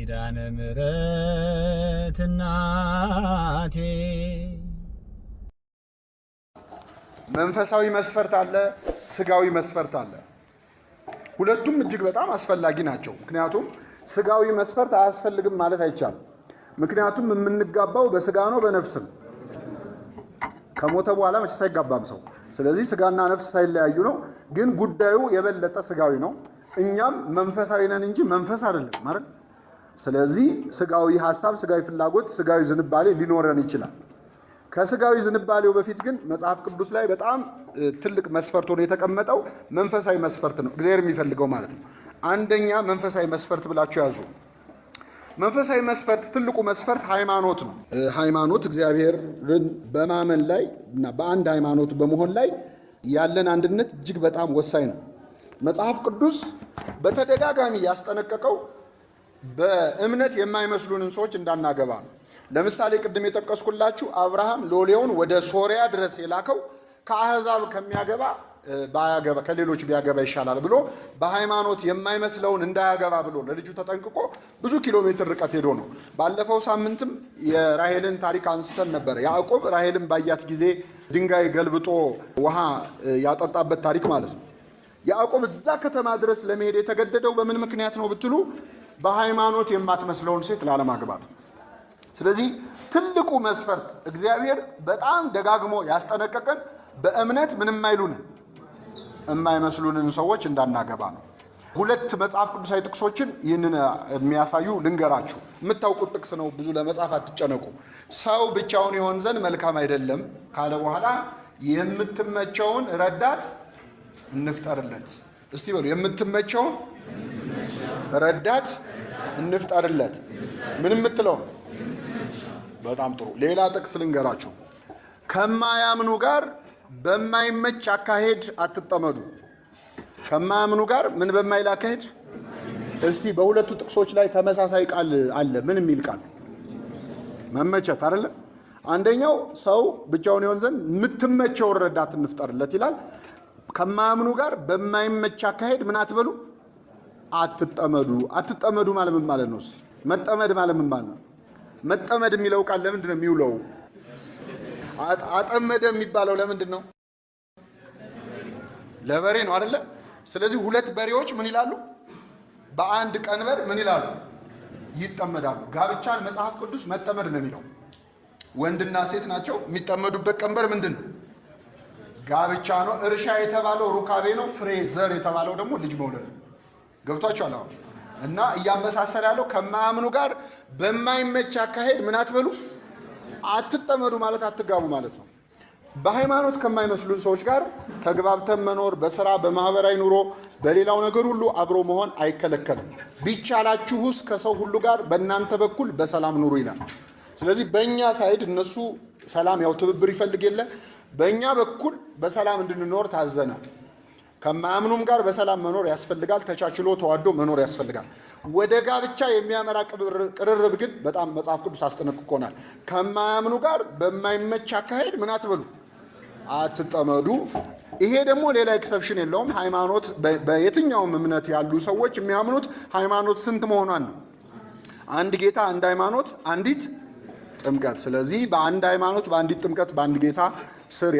ኪዳነ ምሕረት እናቴ መንፈሳዊ መስፈርት አለ፣ ስጋዊ መስፈርት አለ። ሁለቱም እጅግ በጣም አስፈላጊ ናቸው። ምክንያቱም ስጋዊ መስፈርት አያስፈልግም ማለት አይቻልም። ምክንያቱም የምንጋባው በስጋ ነው በነፍስ ነው። ከሞተ በኋላ መቼ ሳይጋባም ሰው። ስለዚህ ስጋና ነፍስ ሳይለያዩ ነው። ግን ጉዳዩ የበለጠ ስጋዊ ነው። እኛም መንፈሳዊ ነን እንጂ መንፈስ አይደለም ማለት። ስለዚህ ስጋዊ ሐሳብ፣ ስጋዊ ፍላጎት፣ ስጋዊ ዝንባሌ ሊኖረን ይችላል። ከስጋዊ ዝንባሌው በፊት ግን መጽሐፍ ቅዱስ ላይ በጣም ትልቅ መስፈርት ሆኖ የተቀመጠው መንፈሳዊ መስፈርት ነው፣ እግዚአብሔር የሚፈልገው ማለት ነው። አንደኛ መንፈሳዊ መስፈርት ብላችሁ ያዙ። መንፈሳዊ መስፈርት ትልቁ መስፈርት ሃይማኖት ነው። ሃይማኖት እግዚአብሔርን በማመን ላይ እና በአንድ ሃይማኖት በመሆን ላይ ያለን አንድነት እጅግ በጣም ወሳኝ ነው። መጽሐፍ ቅዱስ በተደጋጋሚ ያስጠነቀቀው በእምነት የማይመስሉንን ሰዎች እንዳናገባ ነው። ለምሳሌ ቅድም የጠቀስኩላችሁ አብርሃም ሎሌውን ወደ ሶሪያ ድረስ የላከው ከአህዛብ ከሚያገባ ባያገባ ከሌሎች ቢያገባ ይሻላል ብሎ በሃይማኖት የማይመስለውን እንዳያገባ ብሎ ለልጁ ተጠንቅቆ ብዙ ኪሎ ሜትር ርቀት ሄዶ ነው። ባለፈው ሳምንትም የራሔልን ታሪክ አንስተን ነበር። ያዕቆብ ራሔልን ባያት ጊዜ ድንጋይ ገልብጦ ውሃ ያጠጣበት ታሪክ ማለት ነው። ያዕቆብ እዛ ከተማ ድረስ ለመሄድ የተገደደው በምን ምክንያት ነው ብትሉ በሃይማኖት የማትመስለውን ሴት ላለማግባት። ስለዚህ ትልቁ መስፈርት እግዚአብሔር በጣም ደጋግሞ ያስጠነቀቀን በእምነት ምንም አይሉን የማይመስሉንን ሰዎች እንዳናገባ ነው። ሁለት መጽሐፍ ቅዱሳዊ ጥቅሶችን ይህንን የሚያሳዩ ልንገራችሁ። የምታውቁት ጥቅስ ነው፣ ብዙ ለመጻፍ አትጨነቁ። ሰው ብቻውን ይሆን ዘንድ መልካም አይደለም ካለ በኋላ የምትመቸውን ረዳት እንፍጠርለት። እስቲ በሉ የምትመቸውን ረዳት እንፍጠርለት። ምን የምትለው? በጣም ጥሩ። ሌላ ጥቅስ ልንገራችሁ። ከማያምኑ ጋር በማይመች አካሄድ አትጠመዱ። ከማያምኑ ጋር ምን በማይል አካሄድ? እስቲ በሁለቱ ጥቅሶች ላይ ተመሳሳይ ቃል አለ። ምን የሚል ቃል? መመቸት አይደለ? አንደኛው ሰው ብቻውን ይሆን ዘንድ የምትመቸውን ረዳት እንፍጠርለት ይላል። ከማያምኑ ጋር በማይመች አካሄድ ምን አትበሉ? አትጠመዱ። አትጠመዱ ማለት ምን ማለት ነው? መጠመድ ማለት ምን ማለት ነው? መጠመድ የሚለው ቃል ለምንድን ነው የሚውለው? አጠመደ የሚባለው ለምንድን ነው? ለበሬ ነው አይደለ? ስለዚህ ሁለት በሬዎች ምን ይላሉ? በአንድ ቀንበር ምን ይላሉ? ይጠመዳሉ። ጋብቻን መጽሐፍ ቅዱስ መጠመድ ነው የሚለው። ወንድና ሴት ናቸው። የሚጠመዱበት ቀንበር ምንድን ነው? ጋብቻ ነው። እርሻ የተባለው ሩካቤ ነው። ፍሬ ዘር የተባለው ደግሞ ልጅ መውለድ ነው። ገብቷችኋል? አሁን እና እያመሳሰለ ያለው ከማያምኑ ጋር በማይመች አካሄድ ምን አትበሉ? አትጠመዱ ማለት አትጋቡ ማለት ነው። በሃይማኖት ከማይመስሉን ሰዎች ጋር ተግባብተን መኖር፣ በስራ በማህበራዊ ኑሮ በሌላው ነገር ሁሉ አብሮ መሆን አይከለከልም። ቢቻላችሁስ ከሰው ሁሉ ጋር በእናንተ በኩል በሰላም ኑሩ ይላል። ስለዚህ በእኛ ሳይድ እነሱ ሰላም ያው ትብብር ይፈልግ የለ በእኛ በኩል በሰላም እንድንኖር ታዘነ። ከማያምኑም ጋር በሰላም መኖር ያስፈልጋል። ተቻችሎ ተዋዶ መኖር ያስፈልጋል። ወደ ጋብቻ የሚያመራ ቅርርብ ግን በጣም መጽሐፍ ቅዱስ አስጠነቅቆናል። ከማያምኑ ጋር በማይመች አካሄድ ምን አትበሉ? አትጠመዱ። ይሄ ደግሞ ሌላ ኤክሰፕሽን የለውም። ሃይማኖት በየትኛውም እምነት ያሉ ሰዎች የሚያምኑት ሃይማኖት ስንት መሆኗን ነው? አንድ ጌታ፣ አንድ ሃይማኖት፣ አንዲት ጥምቀት። ስለዚህ በአንድ ሃይማኖት፣ በአንዲት ጥምቀት፣ በአንድ ጌታ ስር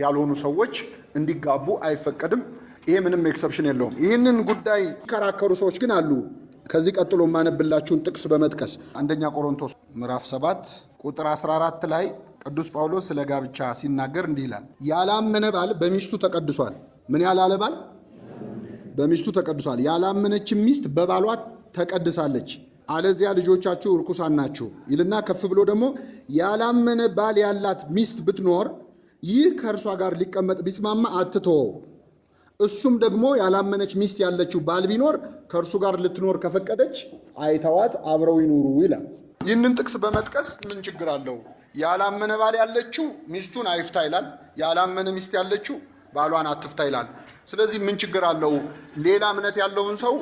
ያልሆኑ ሰዎች እንዲጋቡ አይፈቀድም። ይሄ ምንም ኤክሰፕሽን የለውም። ይህንን ጉዳይ ከራከሩ ሰዎች ግን አሉ። ከዚህ ቀጥሎ ማነብላችሁን ጥቅስ በመጥቀስ አንደኛ ቆሮንቶስ ምዕራፍ 7 ቁጥር 14 ላይ ቅዱስ ጳውሎስ ስለ ጋብቻ ሲናገር እንዲህ ይላል። ያላመነ ባል በሚስቱ ተቀድሷል። ምን ያላለ ባል? በሚስቱ ተቀድሷል። ያላመነች ሚስት በባሏ ተቀድሳለች፣ አለዚያ ልጆቻችሁ ርኩሳን ናቸው ይልና ከፍ ብሎ ደግሞ ያላመነ ባል ያላት ሚስት ብትኖር ይህ ከእርሷ ጋር ሊቀመጥ ቢስማማ አትተወው። እሱም ደግሞ ያላመነች ሚስት ያለችው ባል ቢኖር ከእርሱ ጋር ልትኖር ከፈቀደች አይተዋት አብረው ይኑሩ ይላል። ይህንን ጥቅስ በመጥቀስ ምን ችግር አለው? ያላመነ ባል ያለችው ሚስቱን አይፍታ ይላል። ያላመነ ሚስት ያለችው ባሏን አትፍታ ይላል። ስለዚህ ምን ችግር አለው? ሌላ እምነት ያለውን ሰው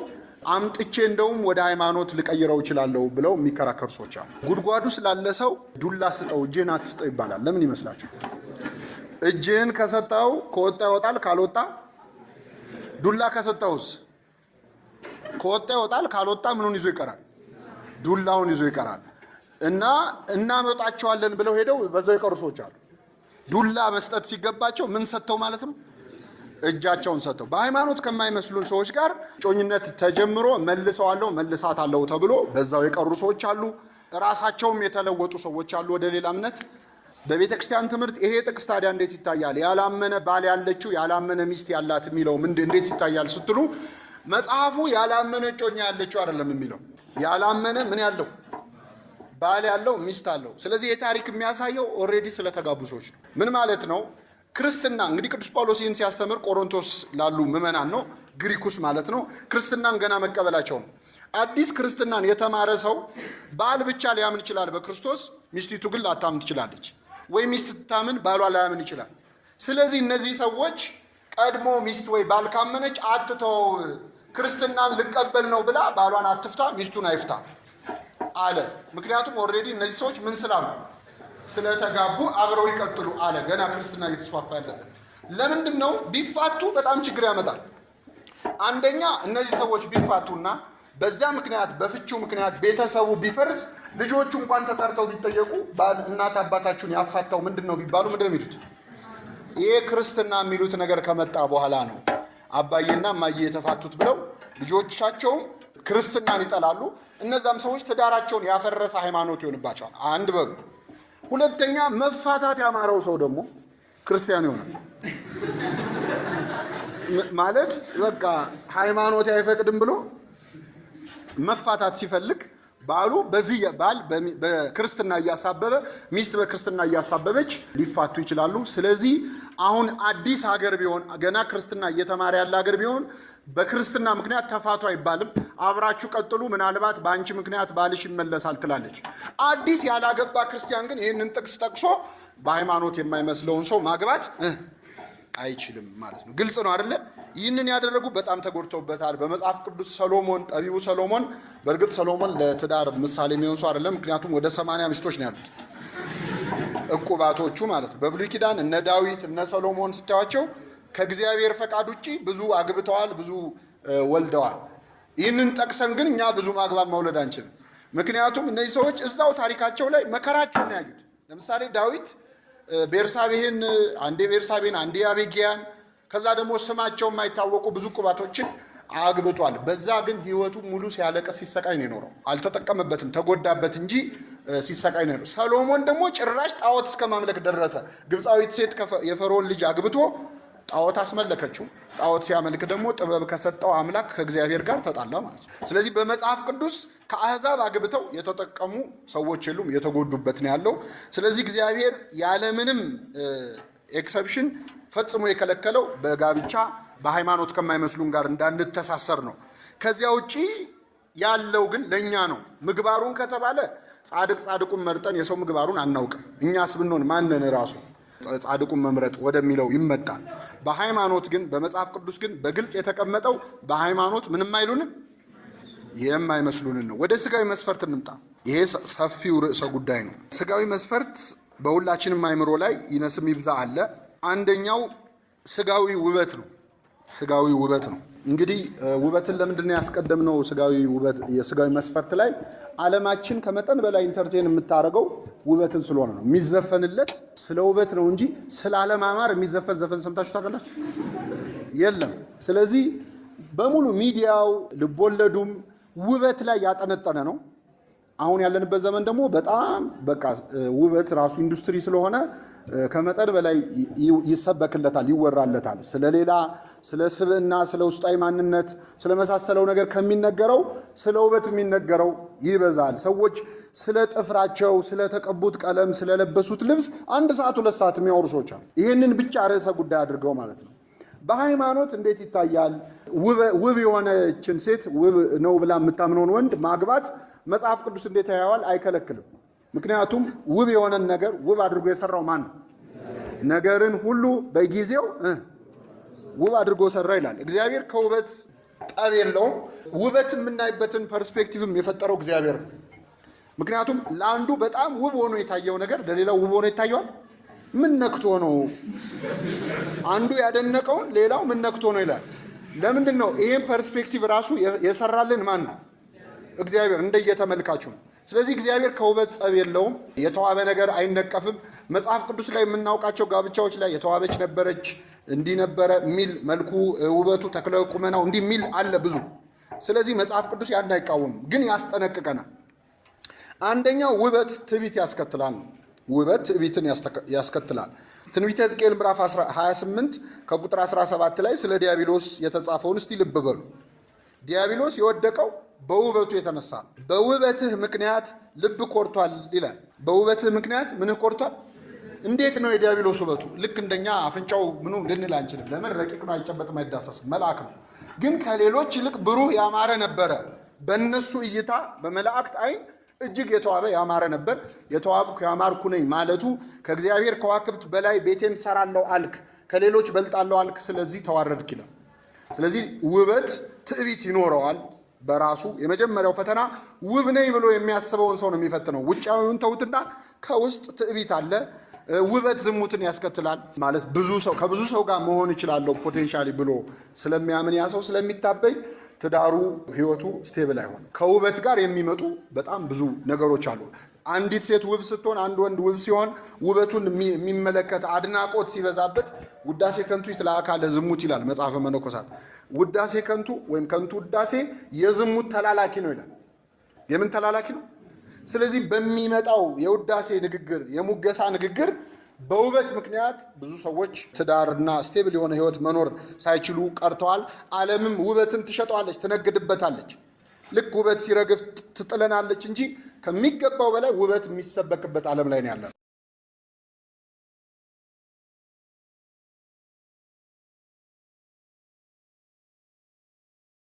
አምጥቼ እንደውም ወደ ሃይማኖት ልቀይረው እችላለሁ ብለው የሚከራከሩ ሰዎች አሉ። ጉድጓዱ ስላለ ሰው ዱላ ስጠው እጅህን አትስጠው ይባላል። ለምን ይመስላችሁ? እጅህን ከሰጠው ከወጣ ይወጣል፣ ካልወጣ ዱላ ከሰጠውስ ከወጣ ይወጣል፣ ካልወጣ ምኑን ይዞ ይቀራል? ዱላውን ይዞ ይቀራል እና እናመጣቸዋለን ብለው ሄደው በዛው የቀሩ ሰዎች አሉ። ዱላ መስጠት ሲገባቸው ምን ሰጥተው ማለት ነው? እጃቸውን ሰጥተው። በሃይማኖት ከማይመስሉን ሰዎች ጋር ጮኝነት ተጀምሮ መልሰዋለሁ መልሳታለሁ ተብሎ በዛው የቀሩ ሰዎች አሉ። ራሳቸውም የተለወጡ ሰዎች አሉ ወደ ሌላ እምነት። በቤተክርስቲያን ትምህርት ይሄ ጥቅስ ታዲያ እንዴት ይታያል? ያላመነ ባል ያለችው ያላመነ ሚስት ያላት የሚለው እንዴት ይታያል ስትሉ መጽሐፉ ያላመነ ጮኛ ያለችው አይደለም የሚለው። ያላመነ ምን ያለው ባል ያለው ሚስት አለው። ስለዚህ የታሪክ የሚያሳየው ኦሬዲ ስለተጋቡ ሰዎች ነው። ምን ማለት ነው? ክርስትና እንግዲህ ቅዱስ ጳውሎስ ይህን ሲያስተምር ቆሮንቶስ ላሉ ምዕመናን ነው፣ ግሪኩስ ማለት ነው። ክርስትናን ገና መቀበላቸው ነው። አዲስ ክርስትናን የተማረ ሰው ባል ብቻ ሊያምን ይችላል በክርስቶስ፣ ሚስቲቱ ግን ላታምን ትችላለች። ወይ ሚስት ታምን ባሏ ላያምን ይችላል። ስለዚህ እነዚህ ሰዎች ቀድሞ ሚስት ወይ ባል ካመነች አትተው፣ ክርስትናን ልቀበል ነው ብላ ባሏን አትፍታ፣ ሚስቱን አይፍታ አለ። ምክንያቱም ኦሬዲ እነዚህ ሰዎች ምን ስላሉ ስለተጋቡ አብረው ይቀጥሉ አለ። ገና ክርስትና እየተስፋፋ ያለበት ለምንድነው? ቢፋቱ በጣም ችግር ያመጣል። አንደኛ እነዚህ ሰዎች ቢፋቱና በዛ ምክንያት በፍቹ ምክንያት ቤተሰቡ ቢፈርስ ልጆቹ እንኳን ተጠርተው ቢጠየቁ እናት አባታችሁን ያፋታው ምንድነው ቢባሉ ምንድነው የሚሉት? ይሄ ክርስትና የሚሉት ነገር ከመጣ በኋላ ነው አባዬና እማዬ የተፋቱት ብለው ልጆቻቸውም ክርስትናን ይጠላሉ። እነዛም ሰዎች ትዳራቸውን ያፈረሰ ሃይማኖት ይሆንባቸዋል። አንድ በሉ። ሁለተኛ መፋታት ያማረው ሰው ደግሞ ክርስቲያን ይሆናል። ማለት በቃ ሃይማኖት አይፈቅድም ብሎ መፋታት ሲፈልግ ባሉ በዚህ ባል በክርስትና እያሳበበ ሚስት በክርስትና እያሳበበች ሊፋቱ ይችላሉ። ስለዚህ አሁን አዲስ ሀገር ቢሆን ገና ክርስትና እየተማረ ያለ ሀገር ቢሆን በክርስትና ምክንያት ተፋቱ አይባልም። አብራችሁ ቀጥሉ፣ ምናልባት በአንቺ ምክንያት ባልሽ ይመለሳል ትላለች። አዲስ ያላገባ ክርስቲያን ግን ይህንን ጥቅስ ጠቅሶ በሃይማኖት የማይመስለውን ሰው ማግባት አይችልም ማለት ነው። ግልጽ ነው አይደለ? ይህንን ያደረጉ በጣም ተጎድተውበታል። በመጽሐፍ ቅዱስ ሰሎሞን፣ ጠቢቡ ሰሎሞን፣ በእርግጥ ሰሎሞን ለትዳር ምሳሌ የሚሆን ሰው አይደለም። ምክንያቱም ወደ 80 ሚስቶች ነው ያሉት ዕቁባቶቹ ማለት ነው። በብሉይ ኪዳን እነ ዳዊት እነ ሰሎሞን ስታያቸው ከእግዚአብሔር ፈቃድ ውጪ ብዙ አግብተዋል፣ ብዙ ወልደዋል። ይህንን ጠቅሰን ግን እኛ ብዙ ማግባት መውለድ አንችልም። ምክንያቱም እነዚህ ሰዎች እዛው ታሪካቸው ላይ መከራቸውን ያዩት። ለምሳሌ ዳዊት ቤርሳቤህን አንዴ ቤርሳቤን አንዴ አቤጊያን ከዛ ደግሞ ስማቸው የማይታወቁ ብዙ ቁባቶችን አግብቷል። በዛ ግን ህይወቱ ሙሉ ሲያለቅስ ሲሰቃይ ነው የኖረው። አልተጠቀመበትም፣ ተጎዳበት እንጂ ሲሰቃይ ነው የኖረው። ሰሎሞን ደግሞ ጭራሽ ጣዖት እስከ ማምለክ ደረሰ። ግብፃዊት ሴት የፈርዖን ልጅ አግብቶ ጣዖት አስመለከችው። ጣዖት ሲያመልክ ደግሞ ጥበብ ከሰጠው አምላክ ከእግዚአብሔር ጋር ተጣላ ማለት ነው። ስለዚህ በመጽሐፍ ቅዱስ ከአህዛብ አግብተው የተጠቀሙ ሰዎች የሉም፣ የተጎዱበት ነው ያለው። ስለዚህ እግዚአብሔር ያለምንም ኤክሰፕሽን ፈጽሞ የከለከለው በጋብቻ በሃይማኖት ከማይመስሉን ጋር እንዳንተሳሰር ነው። ከዚያ ውጪ ያለው ግን ለኛ ነው። ምግባሩን ከተባለ ጻድቁን መርጠን የሰው ምግባሩን አናውቅም። እኛስ ብንሆን ማንን ራሱ ጻድቁን መምረጥ ወደሚለው ይመጣል። በሃይማኖት ግን በመጽሐፍ ቅዱስ ግን በግልጽ የተቀመጠው በሃይማኖት ምንም አይሉንም የማይመስሉን ነው። ወደ ስጋዊ መስፈርት እንምጣ። ይሄ ሰፊው ርዕሰ ጉዳይ ነው። ስጋዊ መስፈርት በሁላችንም አይምሮ ላይ ይነስም ይብዛ አለ። አንደኛው ስጋዊ ውበት ነው። ስጋዊ ውበት ነው። እንግዲህ ውበትን ለምንድን ነው ያስቀደምነው? ስጋዊ ውበት የስጋዊ መስፈርት ላይ ዓለማችን ከመጠን በላይ ኢንተርቴን የምታረገው ውበትን ስለሆነ ነው። የሚዘፈንለት ስለ ውበት ነው እንጂ ስለ አለማማር የሚዘፈን ዘፈን ሰምታችሁ ታውቃላችሁ? የለም። ስለዚህ በሙሉ ሚዲያው ልቦለዱም ውበት ላይ ያጠነጠነ ነው። አሁን ያለንበት ዘመን ደግሞ በጣም በቃ ውበት ራሱ ኢንዱስትሪ ስለሆነ ከመጠን በላይ ይሰበክለታል፣ ይወራለታል። ስለሌላ ስለ ስብዕና፣ ስለ ውስጣዊ ማንነት፣ ስለ መሳሰለው ነገር ከሚነገረው ስለ ውበት የሚነገረው ይበዛል። ሰዎች ስለ ጥፍራቸው፣ ስለ ተቀቡት ቀለም፣ ስለ ለበሱት ልብስ 1 ሰዓት 2 ሰዓት የሚያወሩ ሰዎች አሉ። ይህንን ብቻ ርዕሰ ጉዳይ አድርገው ማለት ነው። በሃይማኖት እንዴት ይታያል? ውብ የሆነችን ሴት ውብ ነው ብላ የምታምነውን ወንድ ማግባት መጽሐፍ ቅዱስ እንዴት ያያዋል? አይከለክልም። ምክንያቱም ውብ የሆነን ነገር ውብ አድርጎ የሰራው ማን ነው? ነገርን ሁሉ በጊዜው ውብ አድርጎ ሰራ ይላል። እግዚአብሔር ከውበት ጠብ የለውም። ውበት የምናይበትን ፐርስፔክቲቭም የፈጠረው እግዚአብሔር ነው። ምክንያቱም ለአንዱ በጣም ውብ ሆኖ የታየው ነገር ለሌላው ውብ ሆኖ ይታየዋል። ምን ነክቶ ነው? አንዱ ያደነቀውን ሌላው ምን ነክቶ ነው ይላል። ለምንድን ነው? ይሄን ፐርስፔክቲቭ ራሱ የሰራልን ማን ነው? እግዚአብሔር እንደየተመልካቹ ነው። ስለዚህ እግዚአብሔር ከውበት ጸብ የለውም። የተዋበ ነገር አይነቀፍም። መጽሐፍ ቅዱስ ላይ የምናውቃቸው ጋብቻዎች ላይ የተዋበች ነበረች፣ እንዲህ ነበረ ሚል መልኩ፣ ውበቱ፣ ተክለ ቁመናው እንዲህ ሚል አለ ብዙ። ስለዚህ መጽሐፍ ቅዱስ ያን አይቃወምም፣ ግን ያስጠነቅቀናል። አንደኛው ውበት ትዕቢት ያስከትላል። ውበት ትዕቢትን ያስከትላል። ትንቢተ ሕዝቅኤል ምዕራፍ 28 ከቁጥር 17 ላይ ስለ ዲያብሎስ የተጻፈውን እስቲ ልብ በሉ። ዲያብሎስ የወደቀው በውበቱ የተነሳ በውበትህ ምክንያት ልብ ኮርቷል ይላል። በውበትህ ምክንያት ምንህ ኮርቷል? እንዴት ነው የዲያብሎስ ውበቱ? ልክ እንደኛ አፍንጫው ምኑ ልንል አንችልም። ለምን? ረቂቅ ነው፣ አይጨበጥም፣ አይዳሰስም፣ መልአክ ነው። ግን ከሌሎች ይልቅ ብሩህ ያማረ ነበረ። በእነሱ እይታ በመላእክት አይን እጅግ የተዋበ ያማረ ነበር። የተዋብኩ ያማርኩ ነኝ ማለቱ ከእግዚአብሔር ከዋክብት በላይ ቤቴን ሰራለሁ አልክ፣ ከሌሎች በልጣለሁ አልክ፣ ስለዚህ ተዋረድክ ይላል። ስለዚህ ውበት ትዕቢት ይኖረዋል በራሱ። የመጀመሪያው ፈተና ውብ ነኝ ብሎ የሚያስበውን ሰው ነው የሚፈትነው። ውጫዊውን ተውትና ከውስጥ ትዕቢት አለ። ውበት ዝሙትን ያስከትላል። ማለት ከብዙ ሰው ጋር መሆን እችላለሁ ፖቴንሻሊ ብሎ ስለሚያምን ያ ሰው ስለሚታበይ ትዳሩ ህይወቱ ስቴብል አይሆንም። ከውበት ጋር የሚመጡ በጣም ብዙ ነገሮች አሉ። አንዲት ሴት ውብ ስትሆን፣ አንድ ወንድ ውብ ሲሆን ውበቱን የሚመለከት አድናቆት ሲበዛበት ውዳሴ ከንቱ ይትላካለ ዝሙት ይላል መጽሐፈ መነኮሳት። ውዳሴ ከንቱ ወይም ከንቱ ውዳሴ የዝሙት ተላላኪ ነው ይላል። የምን ተላላኪ ነው? ስለዚህ በሚመጣው የውዳሴ ንግግር፣ የሙገሳ ንግግር በውበት ምክንያት ብዙ ሰዎች ትዳርና ስቴብል የሆነ ህይወት መኖር ሳይችሉ ቀርተዋል። ዓለምም ውበትን ትሸጠዋለች፣ ትነግድበታለች። ልክ ውበት ሲረግፍ ትጥለናለች እንጂ ከሚገባው በላይ ውበት የሚሰበክበት ዓለም ላይ ነው ያለው።